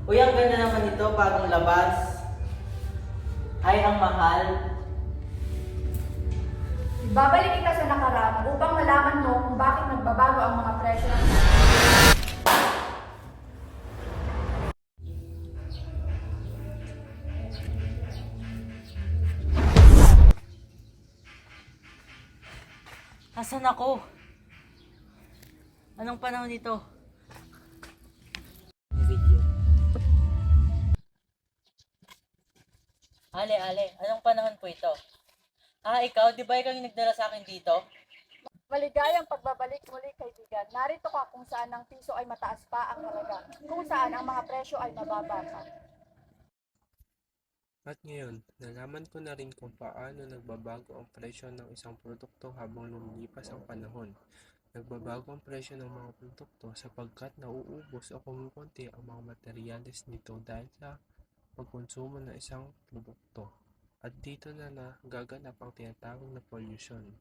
Uy, ang ganda naman ito, bagong labas. Ay, ang mahal. Ibabalik kita sa nakaraan upang malaman mo kung bakit nagbabago ang mga presyo ng Asan ako? Anong panahon ito? Video. Ale, anong panahon po ito? Ikaw, di ba ikaw yung nagdala sa akin dito? maligayang pagbabalik muli, kaibigan. Narito ka kung saan ang piso ay mataas pa ang halaga, kung saan ang mga presyo ay mababa pa. At ngayon, nalaman ko na rin kung paano nagbabago ang presyo ng isang produkto habang lumilipas ang panahon. Nagbabago ang presyo ng mga produkto sapagkat nauubos o kumukonti ang mga materyales nito dahil sa pagkonsumo ng isang produkto. At dito na nagaganap ang tinatawag na pollution.